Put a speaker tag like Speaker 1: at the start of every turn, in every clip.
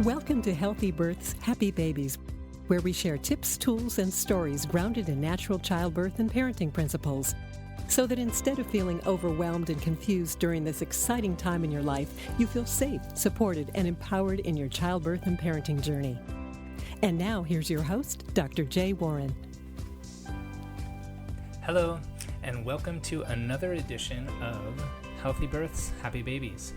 Speaker 1: Welcome to Healthy Births, Happy Babies, where we share tips, tools, and stories grounded in natural childbirth and parenting principles, so that instead of feeling overwhelmed and confused during this exciting time in your life, you feel safe, supported, and empowered in your childbirth and parenting journey. And now, here's your host, Dr. Jay Warren.
Speaker 2: Hello, and welcome to another edition of Healthy Births, Happy Babies.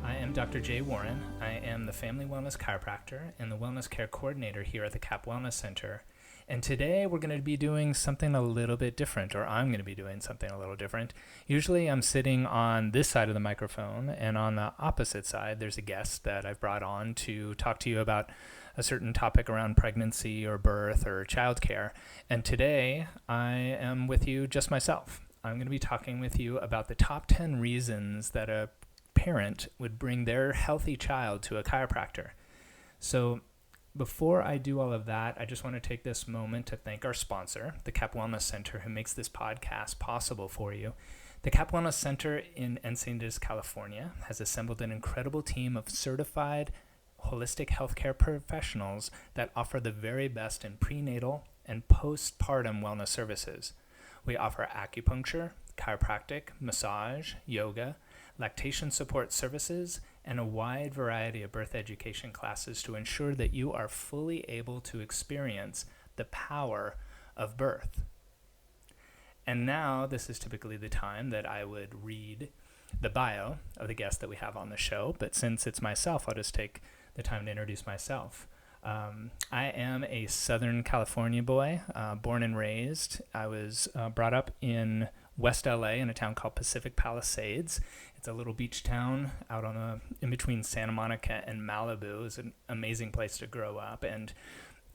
Speaker 2: I am Dr. Jay Warren. I am the Family Wellness Chiropractor and the Wellness Care Coordinator here at the CAP Wellness Center. And today we're going to be doing something a little bit different, or I'm going to be doing something a little different. Usually I'm sitting on this side of the microphone, and on the opposite side there's a guest that I've brought on to talk to you about a certain topic around pregnancy or birth or childcare. And today I am with you just myself. I'm going to be talking with you about the top 10 reasons that a parent would bring their healthy child to a chiropractor. So before I do all of that, I just want to take this moment to thank our sponsor, the CAP Wellness Center, who makes this podcast possible for you. The CAP Wellness Center in Encinitas, California, has assembled an incredible team of certified holistic healthcare professionals that offer the very best in prenatal and postpartum wellness services. We offer acupuncture, chiropractic, massage, yoga, lactation support services, and a wide variety of birth education classes to ensure that you are fully able to experience the power of birth. And now, this is typically the time that I would read the bio of the guest that we have on the show, but since it's myself, I'll just take the time to introduce myself. I am a Southern California boy, born and raised. I was brought up in West LA in a town called Pacific Palisades. It's a little beach town out on in between Santa Monica and Malibu. It's an amazing place to grow up. And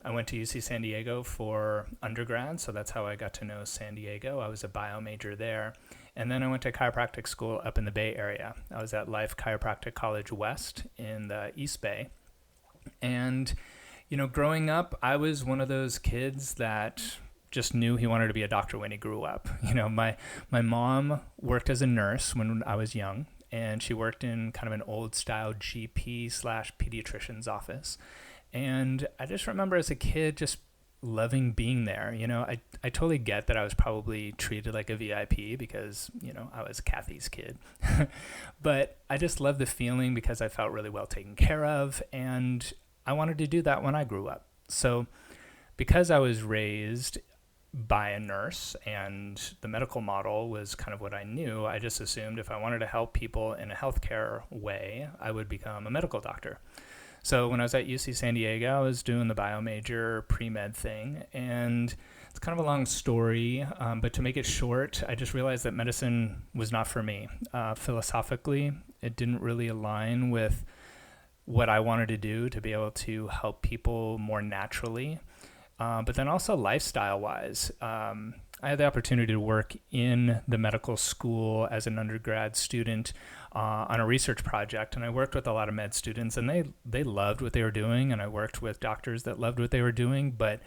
Speaker 2: I went to UC San Diego for undergrad, so that's how I got to know San Diego. I was a bio major there. And then I went to chiropractic school up in the Bay Area. I was at Life Chiropractic College West in the East Bay. And, you know, growing up, I was one of those kids that just knew he wanted to be a doctor when he grew up. You know, my mom worked as a nurse when I was young, and she worked in kind of an old style GP/pediatrician's office. And I just remember as a kid just loving being there. You know, I totally get that I was probably treated like a VIP because, you know, I was Kathy's kid. But I just loved the feeling because I felt really well taken care of, and I wanted to do that when I grew up. So because I was raised by a nurse and the medical model was kind of what I knew, I just assumed if I wanted to help people in a healthcare way, I would become a medical doctor. So when I was at UC San Diego, I was doing the bio major pre-med thing, and it's kind of a long story, but to make it short, I just realized that medicine was not for me. Philosophically, it didn't really align with what I wanted to do to be able to help people more naturally. But then also lifestyle-wise, I had the opportunity to work in the medical school as an undergrad student on a research project, and I worked with a lot of med students, and they loved what they were doing, and I worked with doctors that loved what they were doing, but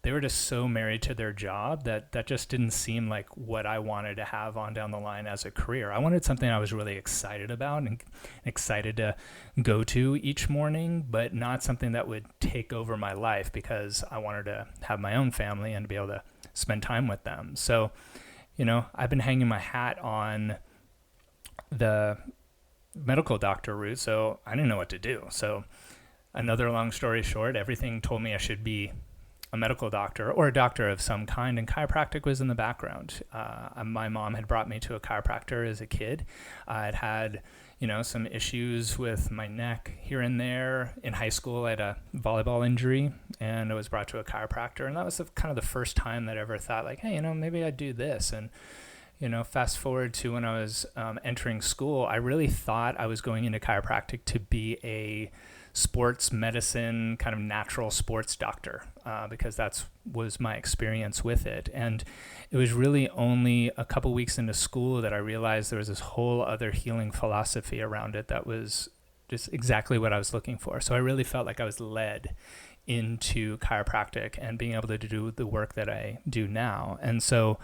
Speaker 2: they were just so married to their job that just didn't seem like what I wanted to have on down the line as a career. I wanted something I was really excited about and excited to go to each morning, but not something that would take over my life because I wanted to have my own family and to be able to spend time with them. So, you know, I've been hanging my hat on the medical doctor route, so I didn't know what to do. So another long story short, everything told me I should be a medical doctor or a doctor of some kind, and chiropractic was in the background. My mom had brought me to a chiropractor as a kid. I'd had, you know, some issues with my neck here and there. In high school, I had a volleyball injury, and I was brought to a chiropractor, and that was kind of the first time that I ever thought, like, hey, you know, maybe I'd do this. And, you know, fast forward to when I was entering school, I really thought I was going into chiropractic to be a sports medicine, kind of natural sports doctor, because that was my experience with it. And it was really only a couple weeks into school that I realized there was this whole other healing philosophy around it that was just exactly what I was looking for. So I really felt like I was led into chiropractic and being able to do the work that I do now. And so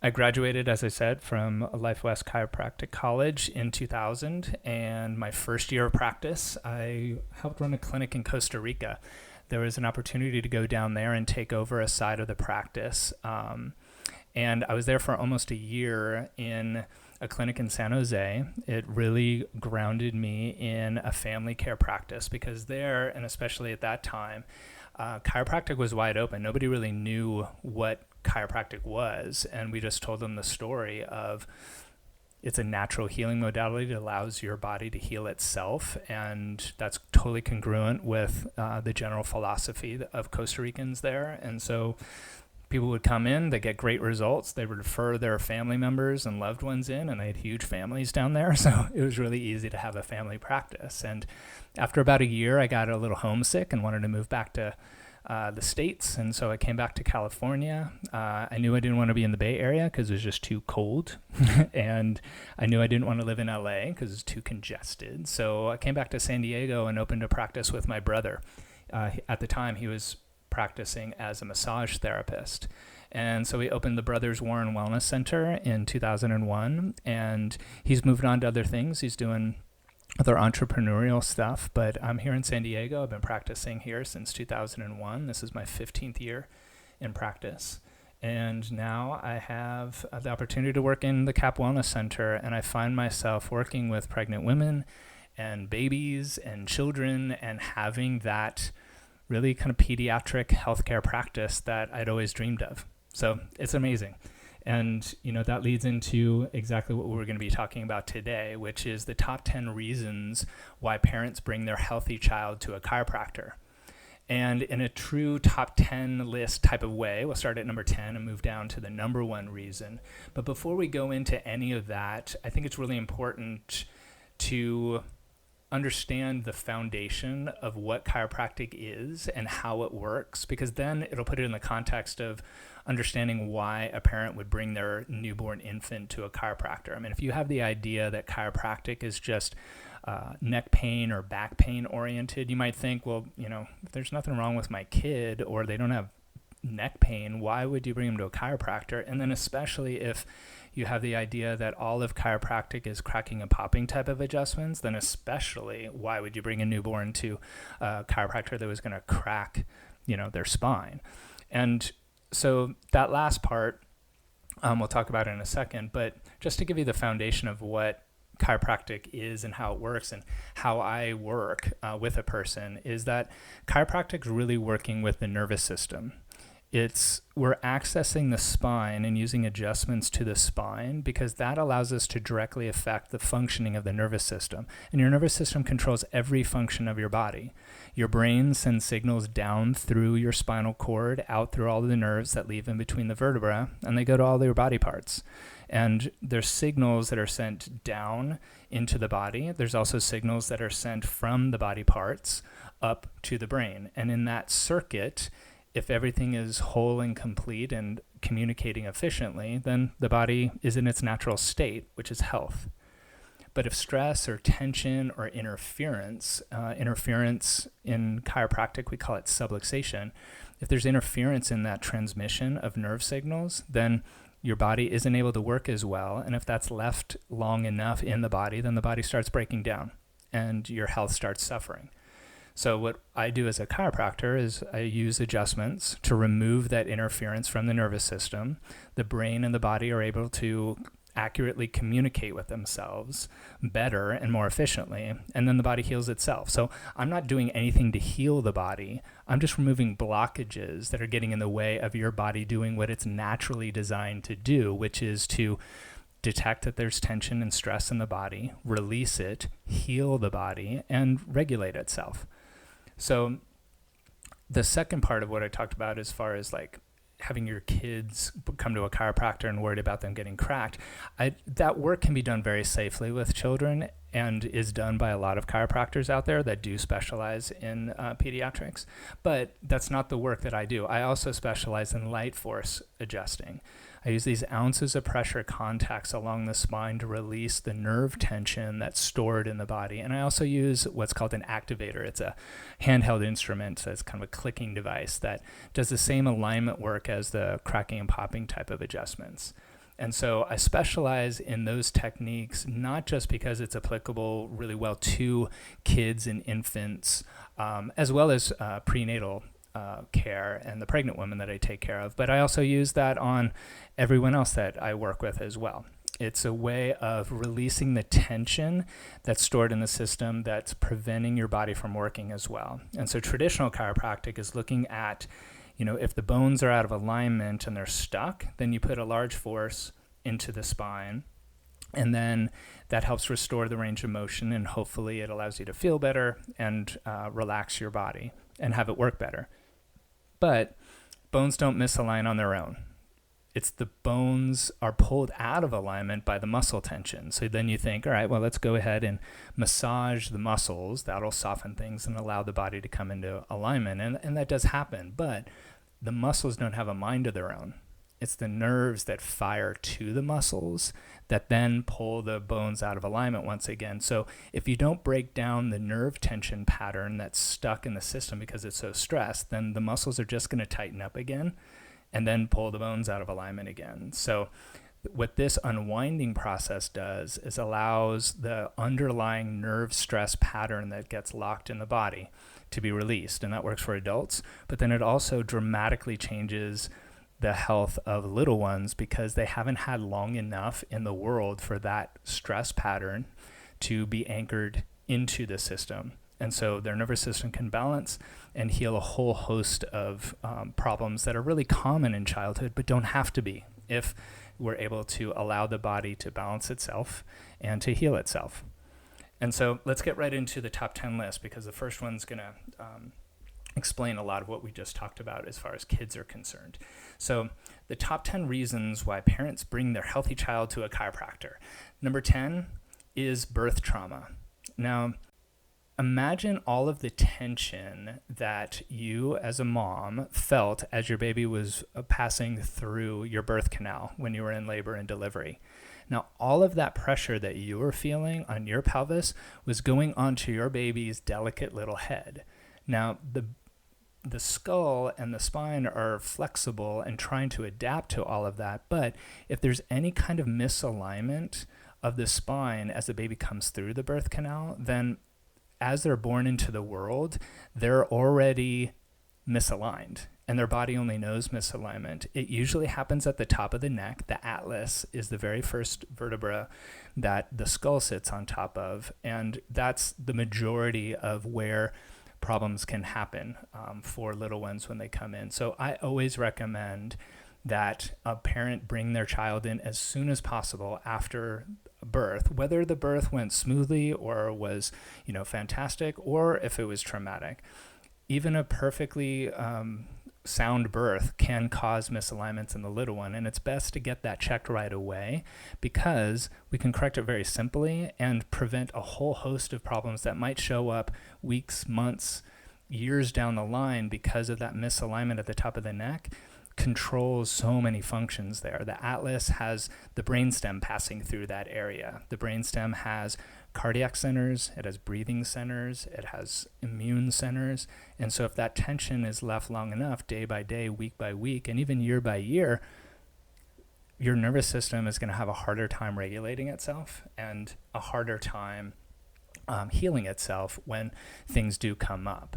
Speaker 2: I graduated, as I said, from Life Chiropractic College in 2000, and my first year of practice, I helped run a clinic in Costa Rica. There was an opportunity to go down there and take over a side of the practice, and I was there for almost a year in a clinic in San Jose. It really grounded me in a family care practice because there, and especially at that time, chiropractic was wide open. Nobody really knew what chiropractic was, and we just told them the story of it's a natural healing modality that allows your body to heal itself, and that's totally congruent with the general philosophy of Costa Ricans there. And so people would come in, they get great results, they would refer their family members and loved ones in, and they had huge families down there, so it was really easy to have a family practice. And after about a year, I got a little homesick and wanted to move back to the States, and so I came back to California. I knew I didn't want to be in the Bay Area because it was just too cold, and I knew I didn't want to live in LA because it's too congested. So I came back to San Diego and opened a practice with my brother. At the time, he was practicing as a massage therapist. And so we opened the Brothers Warren Wellness Center in 2001, and he's moved on to other things. He's doing other entrepreneurial stuff, but I'm here in San Diego. I've been practicing here since 2001. This is my 15th year in practice. And now I have the opportunity to work in the CAP Wellness Center, and I find myself working with pregnant women and babies and children and having that really kind of pediatric healthcare practice that I'd always dreamed of. So it's amazing. And, that leads into exactly what we're going to be talking about today, which is the top 10 reasons why parents bring their healthy child to a chiropractor. And in a true top 10 list type of way, we'll start at number 10 and move down to the number one reason. But before we go into any of that, I think it's really important to understand the foundation of what chiropractic is and how it works, because then it'll put it in the context of understanding why a parent would bring their newborn infant to a chiropractor. I mean, if you have the idea that chiropractic is just neck pain or back pain oriented, you might think, well, if there's nothing wrong with my kid or they don't have neck pain, why would you bring them to a chiropractor? And then especially if you have the idea that all of chiropractic is cracking and popping type of adjustments, then especially why would you bring a newborn to a chiropractor that was going to crack, their spine? And so that last part, we'll talk about in a second, but just to give you the foundation of what chiropractic is and how it works and how I work with a person, is that chiropractic is really working with the nervous system. We're accessing the spine and using adjustments to the spine because that allows us to directly affect the functioning of the nervous system. And your nervous system controls every function of your body. Your brain sends signals down through your spinal cord, out through all of the nerves that leave in between the vertebrae, and they go to all your body parts. And there's signals that are sent down into the body. There's also signals that are sent from the body parts up to the brain. And in that circuit, if everything is whole and complete and communicating efficiently, then the body is in its natural state, which is health. But if stress or tension or interference in chiropractic, we call it subluxation, if there's interference in that transmission of nerve signals, then your body isn't able to work as well. And if that's left long enough in the body, then the body starts breaking down and your health starts suffering. So what I do as a chiropractor is I use adjustments to remove that interference from the nervous system. The brain and the body are able to accurately communicate with themselves better and more efficiently, and then the body heals itself. So I'm not doing anything to heal the body. I'm just removing blockages that are getting in the way of your body doing what it's naturally designed to do, which is to detect that there's tension and stress in the body, release it, heal the body, and regulate itself. So the second part of what I talked about as far as like having your kids come to a chiropractor and worried about them getting cracked, that work can be done very safely with children and is done by a lot of chiropractors out there that do specialize in pediatrics. But that's not the work that I do. I also specialize in light force adjusting. I use these ounces of pressure contacts along the spine to release the nerve tension that's stored in the body. And I also use what's called an activator. It's a handheld instrument, so it's kind of a clicking device that does the same alignment work as the cracking and popping type of adjustments. And so I specialize in those techniques, not just because it's applicable really well to kids and infants, as well as prenatal care and the pregnant women that I take care of, but I also use that on everyone else that I work with as well. It's a way of releasing the tension that's stored in the system that's preventing your body from working as well. And so traditional chiropractic is looking at, if the bones are out of alignment and they're stuck, then you put a large force into the spine, and then that helps restore the range of motion, and hopefully it allows you to feel better and relax your body and have it work better. But bones don't misalign on their own. It's the bones are pulled out of alignment by the muscle tension. So then you think, all right, well, let's go ahead and massage the muscles. That'll soften things and allow the body to come into alignment. And that does happen. But the muscles don't have a mind of their own. It's the nerves that fire to the muscles that then pull the bones out of alignment once again. So if you don't break down the nerve tension pattern that's stuck in the system because it's so stressed, then the muscles are just going to tighten up again and then pull the bones out of alignment again. So what this unwinding process does is allows the underlying nerve stress pattern that gets locked in the body to be released. And that works for adults, but then it also dramatically changes the health of little ones because they haven't had long enough in the world for that stress pattern to be anchored into the system. And so their nervous system can balance and heal a whole host of problems that are really common in childhood, but don't have to be if we're able to allow the body to balance itself and to heal itself. And so let's get right into the top 10 list, because the first one's going to explain a lot of what we just talked about as far as kids are concerned. So the top 10 reasons why parents bring their healthy child to a chiropractor. Number 10 is birth trauma. Now, imagine all of the tension that you as a mom felt as your baby was passing through your birth canal when you were in labor and delivery. Now, all of that pressure that you were feeling on your pelvis was going onto your baby's delicate little head. Now, the skull and the spine are flexible and trying to adapt to all of that, but if there's any kind of misalignment of the spine as the baby comes through the birth canal, then as they're born into the world, they're already misaligned, and their body only knows misalignment. It usually happens at the top of the neck. The atlas is the very first vertebra that the skull sits on top of, and that's the majority of where problems can happen for little ones when they come in. So I always recommend that a parent bring their child in as soon as possible after birth, whether the birth went smoothly or was, fantastic, or if it was traumatic. Even a perfectly sound birth can cause misalignments in the little one, and it's best to get that checked right away because we can correct it very simply and prevent a whole host of problems that might show up weeks, months, years down the line because of that misalignment at the top of the neck. Controls so many functions there. The atlas has the brainstem passing through that area. The brainstem has cardiac centers, it has breathing centers, it has immune centers. And so if that tension is left long enough, day by day, week by week, and even year by year, your nervous system is going to have a harder time regulating itself and a harder time healing itself when things do come up.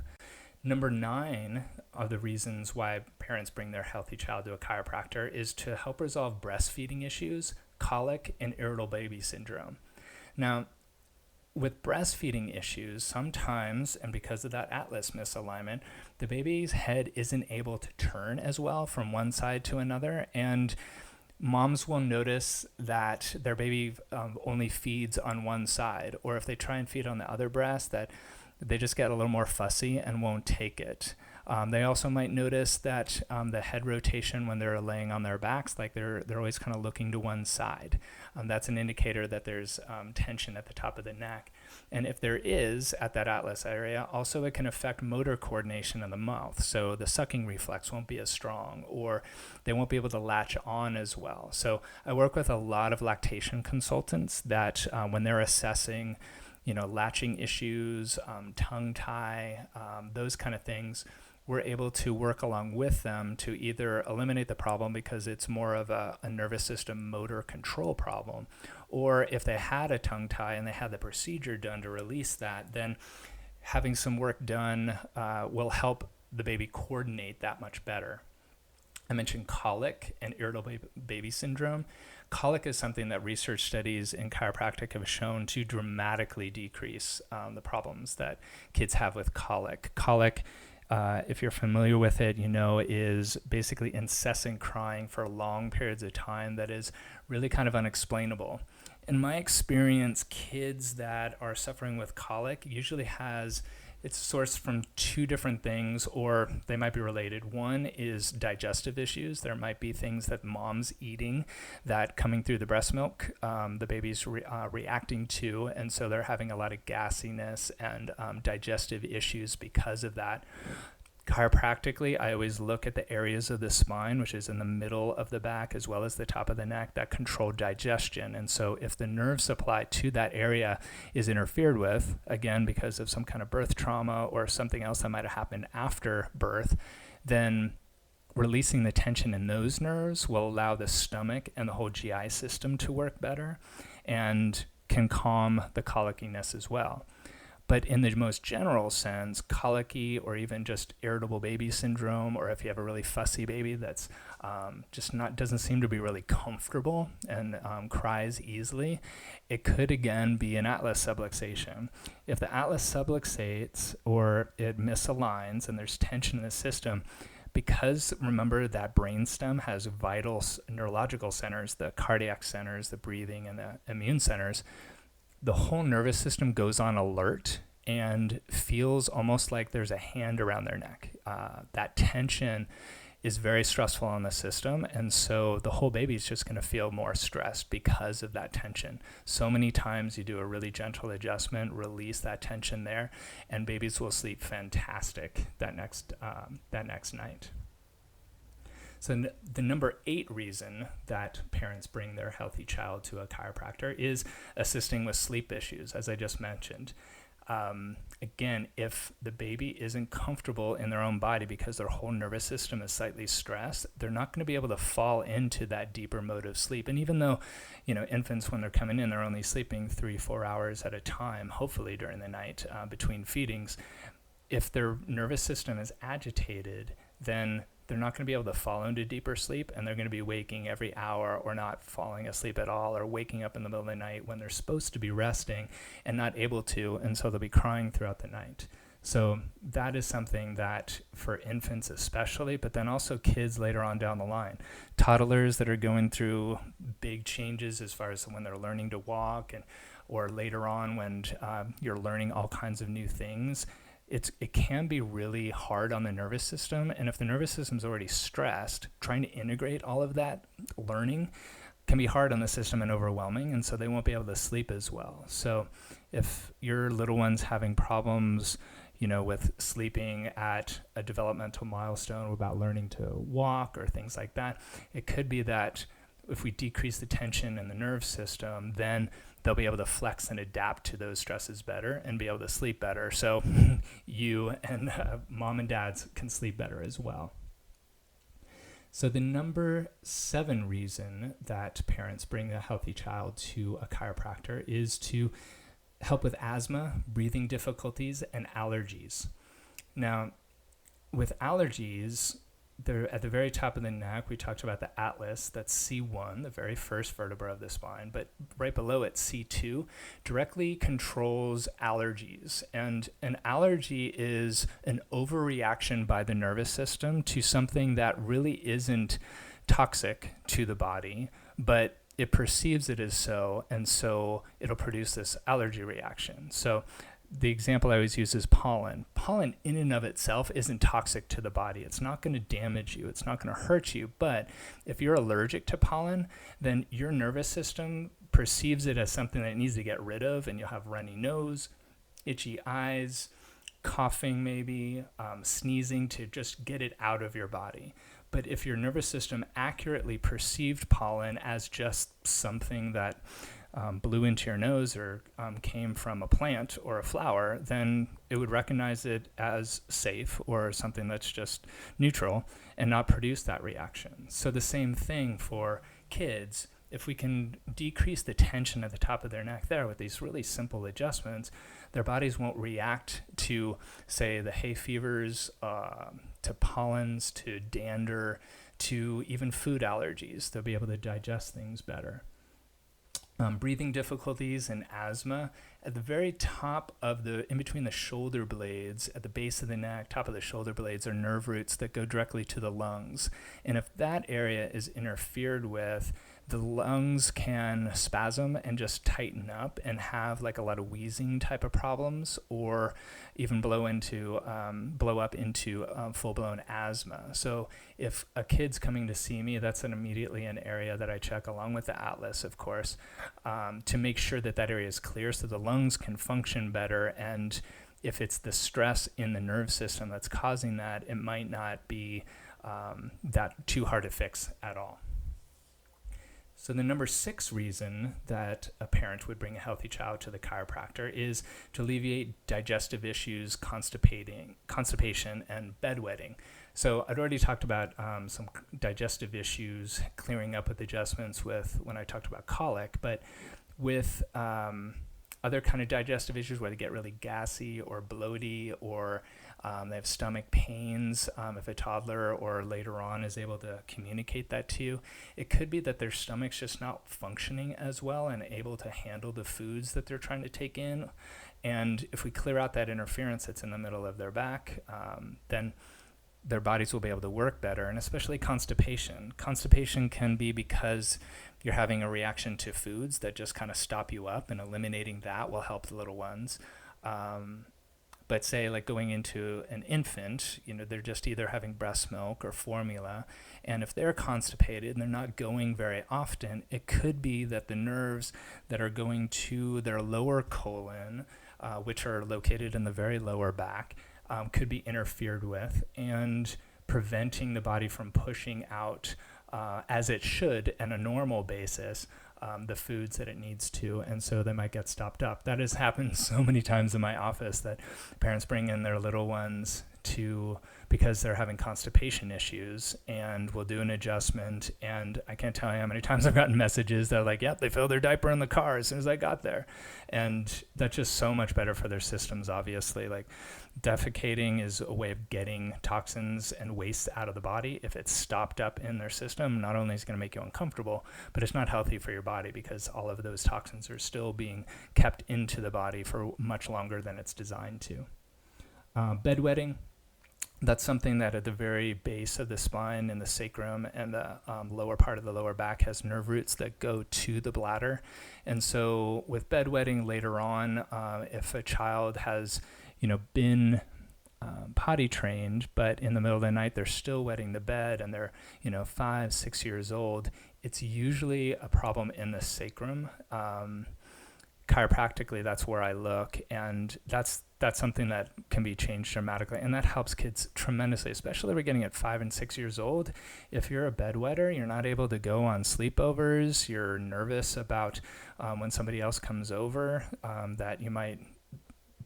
Speaker 2: Number 9 of the reasons why parents bring their healthy child to a chiropractor is to help resolve breastfeeding issues, colic, and irritable baby syndrome. Now, with breastfeeding issues, sometimes, and because of that atlas misalignment, the baby's head isn't able to turn as well from one side to another, and moms will notice that their baby only feeds on one side, or if they try and feed on the other breast, that they just get a little more fussy and won't take it. They also might notice that the head rotation when they're laying on their backs, like they're always kind of looking to one side. That's an indicator that there's tension at the top of the neck. And if there is at that atlas area, also it can affect motor coordination in the mouth. So the sucking reflex won't be as strong, or they won't be able to latch on as well. So I work with a lot of lactation consultants that when they're assessing latching issues, tongue tie, those kind of things, we're able to work along with them to either eliminate the problem because it's more of a nervous system motor control problem, or if they had a tongue tie and they had the procedure done to release that, then having some work done will help the baby coordinate that much better. I mentioned colic and irritable baby syndrome. Colic is something that research studies in chiropractic have shown to dramatically decrease the problems that kids have with colic. Colic, if you're familiar with it, is basically incessant crying for long periods of time that is really kind of unexplainable. In my experience, kids that are suffering with colic usually it's sourced from two different things, or they might be related. One is digestive issues. There might be things that mom's eating that coming through the breast milk, the baby's reacting to, and so they're having a lot of gassiness and digestive issues because of that. Chiropractically, I always look at the areas of the spine, which is in the middle of the back as well as the top of the neck, that control digestion. And so if the nerve supply to that area is interfered with, again, because of some kind of birth trauma or something else that might have happened after birth, then releasing the tension in those nerves will allow the stomach and the whole GI system to work better and can calm the colickiness as well. But in the most general sense, colicky or even just irritable baby syndrome, or if you have a really fussy baby that's doesn't seem to be really comfortable and cries easily, it could again be an atlas subluxation. If the atlas subluxates or it misaligns and there's tension in the system, because remember that brainstem has vital neurological centers, the cardiac centers, the breathing, and the immune centers, the whole nervous system goes on alert and feels almost like there's a hand around their neck. That tension is very stressful on the system, and so the whole baby is just going to feel more stressed because of that tension. So many times you do a really gentle adjustment, release that tension there, and babies will sleep fantastic that next night. So the number 8 reason that parents bring their healthy child to a chiropractor is assisting with sleep issues, as I just mentioned. Again, if the baby isn't comfortable in their own body because their whole nervous system is slightly stressed, they're not going to be able to fall into that deeper mode of sleep. And even though, infants, when they're coming in, they're only sleeping 3-4 hours at a time, hopefully during the night between feedings, if their nervous system is agitated, then they're not going to be able to fall into deeper sleep, and they're going to be waking every hour or not falling asleep at all, or waking up in the middle of the night when they're supposed to be resting and not able to, and so they'll be crying throughout the night. So that is something that for infants especially, but then also kids later on down the line, toddlers that are going through big changes as far as when they're learning to walk, or later on when you're learning all kinds of new things. It can be really hard on the nervous system, and if the nervous system's already stressed, trying to integrate all of that learning can be hard on the system and overwhelming, and so they won't be able to sleep as well. So if your little one's having problems, with sleeping at a developmental milestone about learning to walk or things like that, it could be that if we decrease the tension in the nerve system, then they'll be able to flex and adapt to those stresses better and be able to sleep better. So you and mom and dads can sleep better as well. So the number 7 reason that parents bring a healthy child to a chiropractor is to help with asthma, breathing difficulties, and allergies. Now, with allergies, they're at the very top of the neck. We talked about the atlas, that's C1, the very first vertebra of the spine, but right below it, C2, directly controls allergies. And an allergy is an overreaction by the nervous system to something that really isn't toxic to the body, but it perceives it as so, and so it'll produce this allergy reaction. So the example I always use is pollen. Pollen in and of itself isn't toxic to the body. It's not going to damage you. It's not going to hurt you. But if you're allergic to pollen, then your nervous system perceives it as something that it needs to get rid of, and you'll have runny nose, itchy eyes, coughing maybe, sneezing to just get it out of your body. But if your nervous system accurately perceived pollen as just something that blew into your nose or came from a plant or a flower, then it would recognize it as safe or something that's just neutral and not produce that reaction. So the same thing for kids. If we can decrease the tension at the top of their neck there with these really simple adjustments, their bodies won't react to, say, the hay fevers, to pollens, to dander, to even food allergies. They'll be able to digest things better. Breathing difficulties and asthma, at the very top of in between the shoulder blades, at the base of the neck, top of the shoulder blades are nerve roots that go directly to the lungs. And if that area is interfered with, the lungs can spasm and just tighten up and have like a lot of wheezing type of problems, or even blow up into full-blown asthma. So if a kid's coming to see me, that's immediately an area that I check, along with the atlas, of course, to make sure that that area is clear so the lungs can function better. And if it's the stress in the nerve system that's causing that, it might not be that too hard to fix at all. So the number 6 reason that a parent would bring a healthy child to the chiropractor is to alleviate digestive issues, constipation, and bedwetting. So I'd already talked about some digestive issues clearing up with adjustments when I talked about colic, but with other kind of digestive issues where they get really gassy or bloaty, or they have stomach pains, if a toddler or later on is able to communicate that to you, it could be that their stomach's just not functioning as well and able to handle the foods that they're trying to take in. And if we clear out that interference that's in the middle of their back, then their bodies will be able to work better. And especially constipation. Constipation can be because you're having a reaction to foods that just kind of stop you up, and eliminating that will help the little ones. But say like going into an infant, they're just either having breast milk or formula. And if they're constipated and they're not going very often, it could be that the nerves that are going to their lower colon, which are located in the very lower back, could be interfered with and preventing the body from pushing out, as it should on a normal basis, the foods that it needs to, and so they might get stopped up. That has happened so many times in my office that parents bring in their little ones because they're having constipation issues, and we'll do an adjustment, and I can't tell you how many times I've gotten messages that are like, yep, they filled their diaper in the car as soon as I got there. And that's just so much better for their systems, obviously. Like, defecating is a way of getting toxins and waste out of the body. If it's stopped up in their system, not only is it going to make you uncomfortable, but it's not healthy for your body because all of those toxins are still being kept into the body for much longer than it's designed to. Bedwetting. That's something that at the very base of the spine and the sacrum and the lower part of the lower back has nerve roots that go to the bladder. And so with bedwetting later on, if a child has, been potty trained, but in the middle of the night they're still wetting the bed and they're, 5, 6 years old, it's usually a problem in the sacrum. Chiropractically, that's where I look, and that's something that can be changed dramatically, and that helps kids tremendously, especially if we're getting at 5 and 6 years old. If you're a bedwetter, you're not able to go on sleepovers, you're nervous about when somebody else comes over, that you might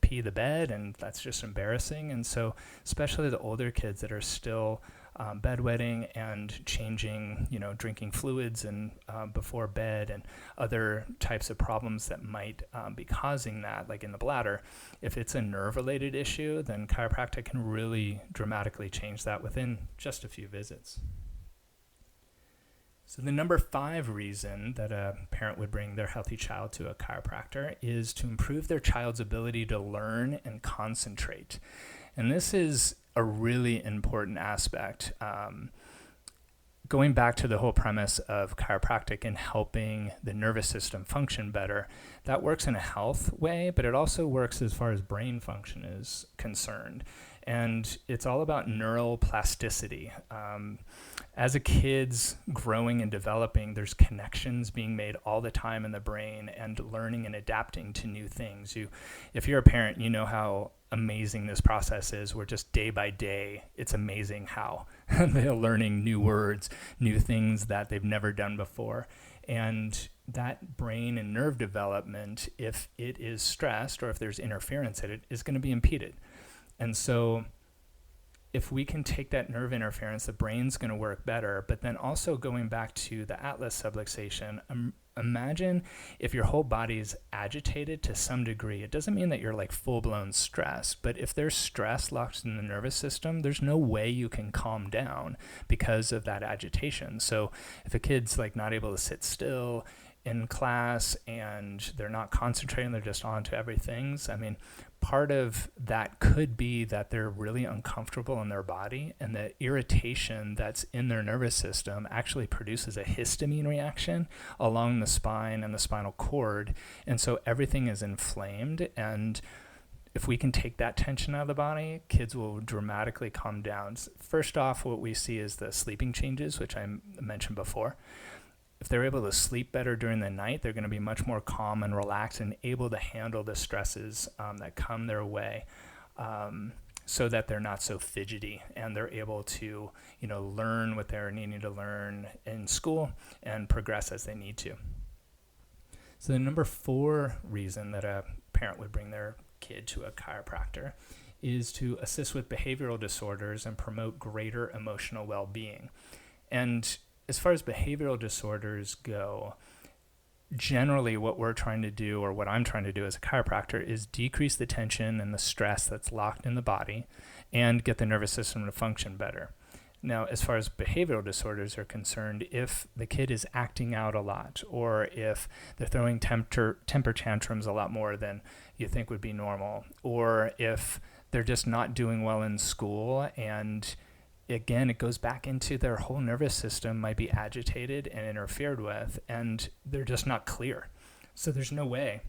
Speaker 2: pee the bed, and that's just embarrassing. And so especially the older kids that are still bedwetting and changing, drinking fluids and before bed, and other types of problems that might be causing that, like in the bladder. If it's a nerve-related issue, then chiropractic can really dramatically change that within just a few visits. So the number 5 reason that a parent would bring their healthy child to a chiropractor is to improve their child's ability to learn and concentrate. And this is a really important aspect. Going back to the whole premise of chiropractic and helping the nervous system function better, that works in a health way, but it also works as far as brain function is concerned. And it's all about neural plasticity. As a kid's growing and developing, there's connections being made all the time in the brain and learning and adapting to new things. If you're a parent, you know how amazing this process is, where just day by day, it's amazing how they're learning new words, new things that they've never done before. And that brain and nerve development, if it is stressed or if there's interference in it, is going to be impeded. And so if we can take that nerve interference, the brain's going to work better. But then also going back to the atlas subluxation, imagine if your whole body is agitated to some degree. It doesn't mean that you're like full-blown stress, but if there's stress locked in the nervous system, there's no way you can calm down because of that agitation. So if a kid's like not able to sit still in class and they're not concentrating, they're just on to everything. I mean, part of that could be that they're really uncomfortable in their body, and the irritation that's in their nervous system actually produces a histamine reaction along the spine and the spinal cord. And so everything is inflamed. And if we can take that tension out of the body, kids will dramatically calm down. First off, what we see is the sleeping changes, which I mentioned before. If they're able to sleep better during the night, they're going to be much more calm and relaxed and able to handle the stresses that come their way, so that they're not so fidgety, and they're able to, learn what they're needing to learn in school and progress as they need to. So the number 4 reason that a parent would bring their kid to a chiropractor is to assist with behavioral disorders and promote greater emotional well-being. And as far as behavioral disorders go, generally what we're trying to do, or what I'm trying to do as a chiropractor, is decrease the tension and the stress that's locked in the body and get the nervous system to function better. Now, as far as behavioral disorders are concerned, if the kid is acting out a lot, or if they're throwing temper tantrums a lot more than you think would be normal, or if they're just not doing well in school, and again, it goes back into their whole nervous system might be agitated and interfered with, and they're just not clear. So there's no way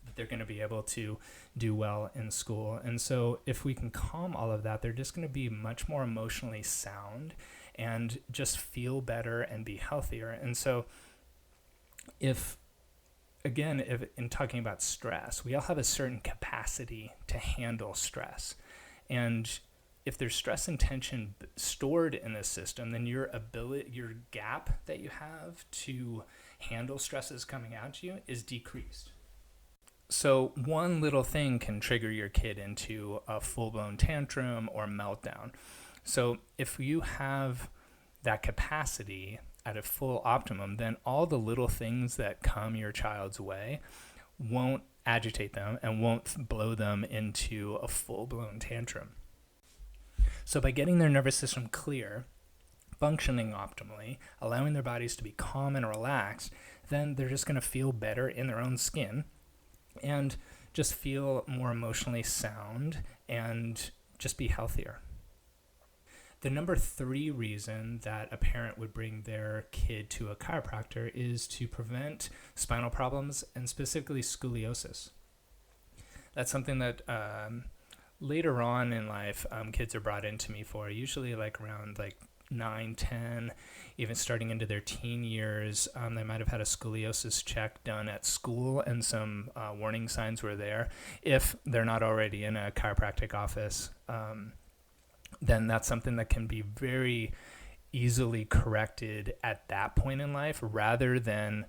Speaker 2: that they're going to be able to do well in school. And so if we can calm all of that, they're just going to be much more emotionally sound and just feel better and be healthier. And so if in talking about stress, we all have a certain capacity to handle stress. And if there's stress and tension stored in this system, then your gap that you have to handle stresses coming at you is decreased. So one little thing can trigger your kid into a full-blown tantrum or meltdown. So if you have that capacity at a full optimum, then all the little things that come your child's way won't agitate them and won't blow them into a full-blown tantrum. So by getting their nervous system clear, functioning optimally, allowing their bodies to be calm and relaxed, then they're just going to feel better in their own skin and just feel more emotionally sound and just be healthier. The number 3 reason that a parent would bring their kid to a chiropractor is to prevent spinal problems, and specifically scoliosis. That's something that later on in life, kids are brought into me for, usually like around 9, 10, even starting into their teen years. They might have had a scoliosis check done at school, and some warning signs were there. If they're not already in a chiropractic office, then that's something that can be very easily corrected at that point in life, rather than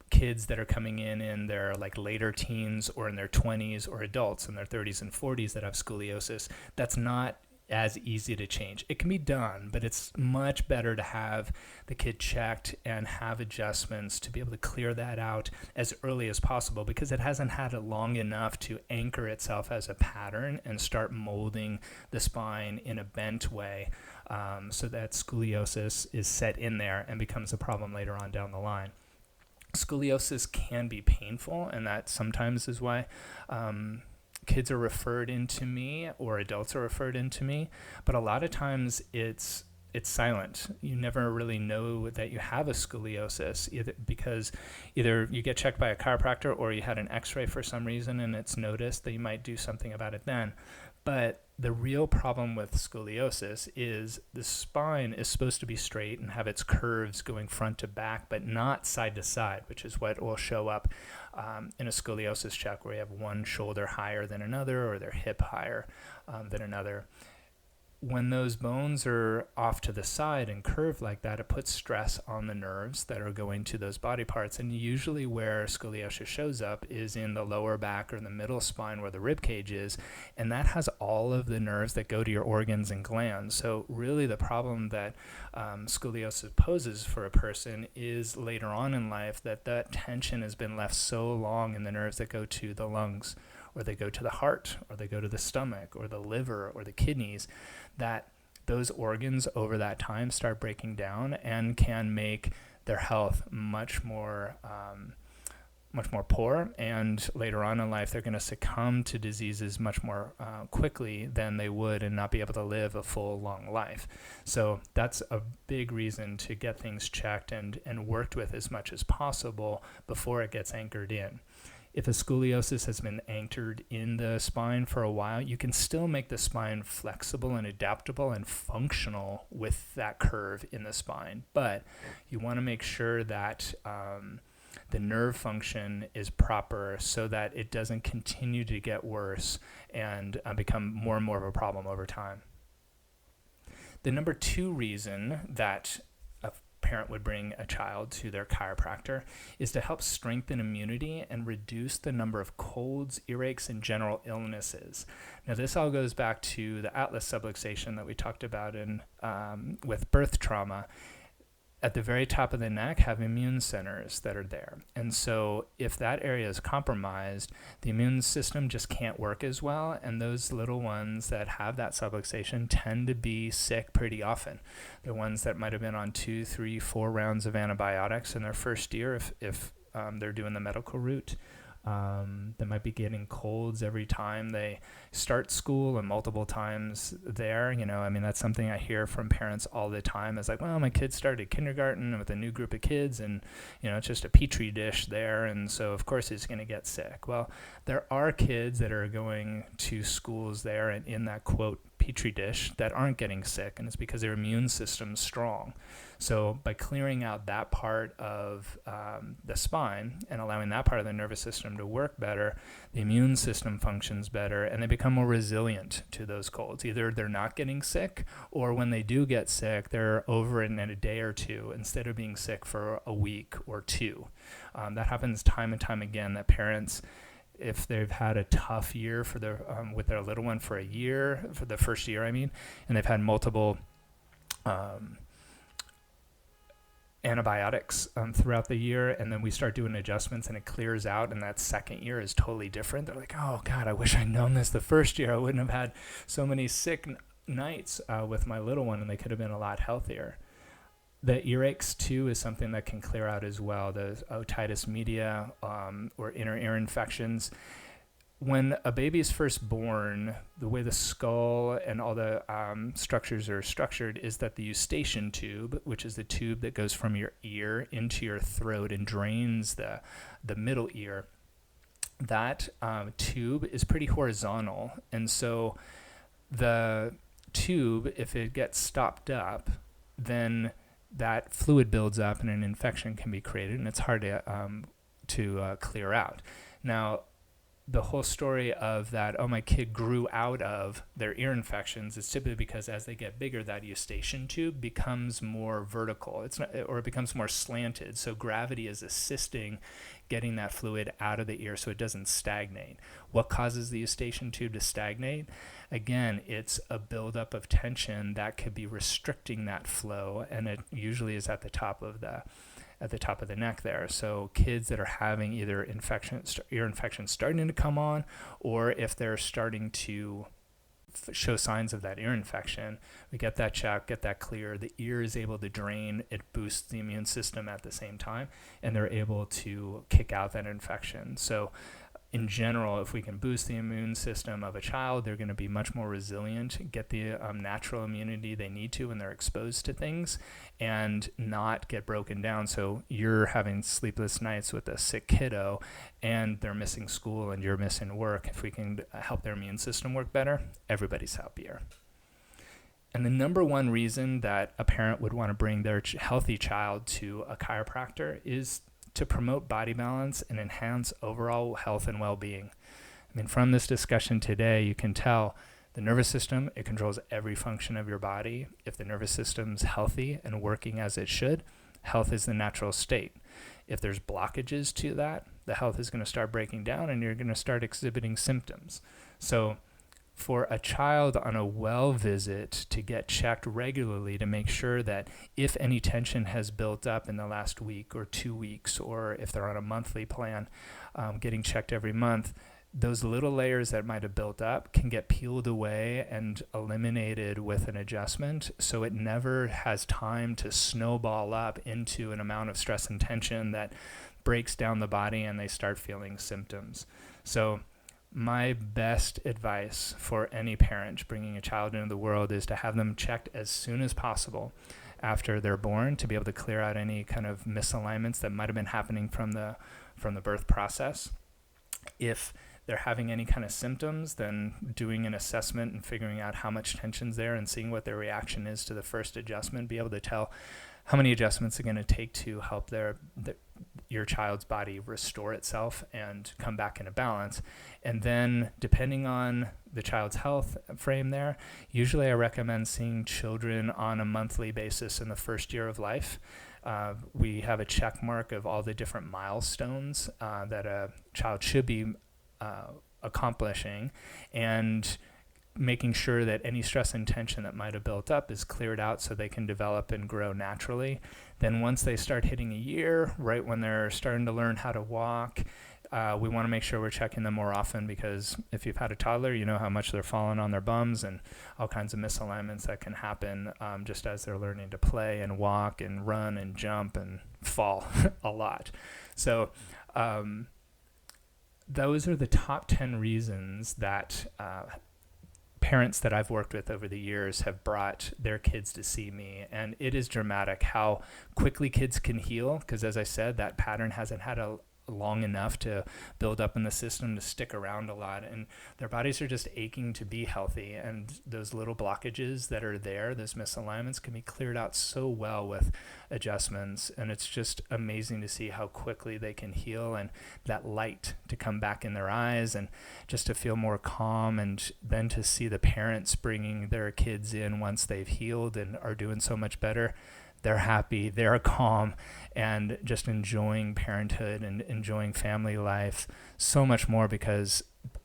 Speaker 2: kids that are coming in their later teens or in their 20s, or adults in their 30s and 40s that have scoliosis. That's not as easy to change. It can be done, but it's much better to have the kid checked and have adjustments to be able to clear that out as early as possible, because it hasn't had it long enough to anchor itself as a pattern and start molding the spine in a bent way, so that scoliosis is set in there and becomes a problem later on down the line. Scoliosis can be painful, and that sometimes is why kids are referred into me or adults are referred into me. But a lot of times it's silent. You never really know that you have a scoliosis, because either you get checked by a chiropractor or you had an x-ray for some reason and it's noticed, that you might do something about it then. But the real problem with scoliosis is the spine is supposed to be straight and have its curves going front to back, but not side to side, which is what will show up in a scoliosis check, where you have one shoulder higher than another or their hip higher than another. when those bones are off to the side and curved like that, it puts stress on the nerves that are going to those body parts. And usually where scoliosis shows up is in the lower back or the middle spine where the rib cage is, and that has all of the nerves that go to your organs and glands. So really the problem that scoliosis poses for a person is later on in life that tension has been left so long in the nerves that go to the lungs, or they go to the heart, or they go to the stomach, or the liver, or the kidneys, that those organs over that time start breaking down and can make their health much more poor. And later on in life, they're going to succumb to diseases much more quickly than they would and not be able to live a full, long life. So that's a big reason to get things checked and worked with as much as possible before it gets anchored in. If a scoliosis has been anchored in the spine for a while, you can still make the spine flexible and adaptable and functional with that curve in the spine. But you want to make sure that the nerve function is proper so that it doesn't continue to get worse and become more and more of a problem over time. The number 2 reason that parent would bring a child to their chiropractor is to help strengthen immunity and reduce the number of colds, earaches, and general illnesses. Now, this all goes back to the atlas subluxation that we talked about with birth trauma. At the very top of the neck have immune centers that are there. And so if that area is compromised, the immune system just can't work as well. And those little ones that have that subluxation tend to be sick pretty often. The ones that might have been on 2, 3, 4 rounds of antibiotics in their first year, if they're doing the medical route. They might be getting colds every time they start school and multiple times there. That's something I hear from parents all the time. It's like, well, my kid started kindergarten with a new group of kids and, it's just a petri dish there. And so, of course, he's going to get sick. Well, there are kids that are going to schools there and in that, quote, petri dish that aren't getting sick, and it's because their immune system's strong. So by clearing out that part of the spine and allowing that part of the nervous system to work better, the immune system functions better and they become more resilient to those colds. Either they're not getting sick, or when they do get sick, they're over it in a day or two instead of being sick for a week or 2. That happens time and time again, that parents, if they've had a tough year for their with their little one for the first year, and they've had multiple antibiotics throughout the year, and then we start doing adjustments and it clears out, and that second year is totally different. They're like, oh God, I wish I'd known this the first year. I wouldn't have had so many sick nights with my little one, and they could have been a lot healthier. The earaches, too, is something that can clear out as well. The otitis media or inner ear infections. When a baby is first born, the way the skull and all the structures are structured is that the eustachian tube, which is the tube that goes from your ear into your throat and drains the middle ear, that tube is pretty horizontal. And so the tube, if it gets stopped up, then that fluid builds up and an infection can be created, and it's hard to clear out. Now, the whole story of that, my kid grew out of their ear infections, is typically because as they get bigger, that eustachian tube becomes more vertical. It becomes more slanted. So gravity is assisting getting that fluid out of the ear so it doesn't stagnate. What causes the eustachian tube to stagnate? Again, it's a buildup of tension that could be restricting that flow, and it usually is at the top of the neck there. So kids that are having either ear infections starting to come on, or if they're starting to show signs of that ear infection, we get that checked, get that clear. The ear is able to drain. It boosts the immune system at the same time, and they're able to kick out that infection. So in general, if we can boost the immune system of a child, they're going to be much more resilient, get the natural immunity they need to when they're exposed to things, and not get broken down. So you're having sleepless nights with a sick kiddo, and they're missing school and you're missing work. If we can help their immune system work better, everybody's happier. And the number one reason that a parent would want to bring their healthy child to a chiropractor is to promote body balance and enhance overall health and well-being. From this discussion today, you can tell The nervous system, it controls every function of your body. If the nervous system's healthy and working as it should, health is the natural state. If there's blockages to that, the health is going to start breaking down and you're going to start exhibiting symptoms. So for a child on a well visit to get checked regularly to make sure that if any tension has built up in the last week or 2 weeks, or if they're on a monthly plan, getting checked every month, those little layers that might have built up can get peeled away and eliminated with an adjustment, so it never has time to snowball up into an amount of stress and tension that breaks down the body and they start feeling symptoms. So my best advice for any parent bringing a child into the world is to have them checked as soon as possible after they're born, to be able to clear out any kind of misalignments that might have been happening from the birth process. If they're having any kind of symptoms, then doing an assessment and figuring out how much tension's there and seeing what their reaction is to the first adjustment, be able to tell how many adjustments are going to take to help your child's body restore itself and come back into balance. And then depending on the child's health frame there, usually I recommend seeing children on a monthly basis in the first year of life. We have a check mark of all the different milestones that a child should be accomplishing, and making sure that any stress and tension that might have built up is cleared out so they can develop and grow naturally. Then once they start hitting a year, right when they're starting to learn how to walk, we want to make sure we're checking them more often, because if you've had a toddler, you know how much they're falling on their bums and all kinds of misalignments that can happen just as they're learning to play and walk and run and jump and fall a lot. So those are the top 10 reasons that parents that I've worked with over the years have brought their kids to see me. And it is dramatic how quickly kids can heal, because as I said, that pattern hasn't had long enough to build up in the system to stick around a lot, and their bodies are just aching to be healthy, and those little blockages that are there, those misalignments, can be cleared out so well with adjustments. And it's just amazing to see how quickly they can heal, and that light to come back in their eyes, and just to feel more calm, and then to see the parents bringing their kids in once they've healed and are doing so much better. They're happy, they're calm, and just enjoying parenthood and enjoying family life so much more, because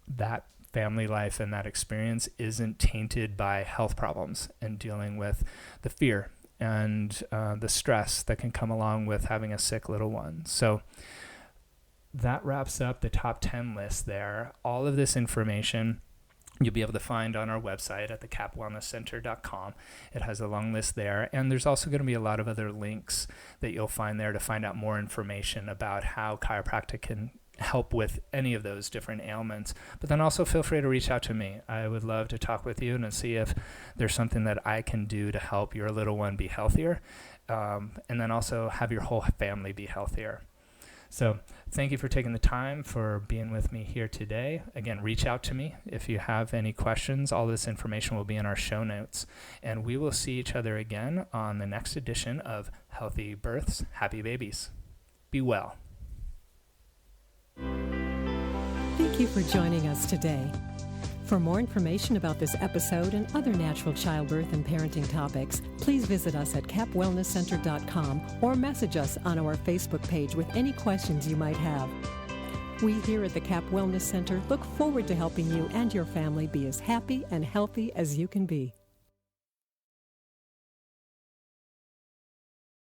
Speaker 2: that family life and that experience isn't tainted by health problems and dealing with the fear and the stress that can come along with having a sick little one. So that wraps up the top 10 list there. All of this information you'll be able to find on our website at thecapwellnesscenter.com. It has a long list there. And there's also going to be a lot of other links that you'll find there to find out more information about how chiropractic can help with any of those different ailments. But then also feel free to reach out to me. I would love to talk with you and see if there's something that I can do to help your little one be healthier, and then also have your whole family be healthier. So thank you for taking the time for being with me here today. Again, reach out to me if you have any questions. All this information will be in our show notes. And we will see each other again on the next edition of Healthy Births, Happy Babies. Be well.
Speaker 1: Thank you for joining us today. For more information about this episode and other natural childbirth and parenting topics, please visit us at capwellnesscenter.com or message us on our Facebook page with any questions you might have. We here at the Cap Wellness Center look forward to helping you and your family be as happy and healthy as you can be.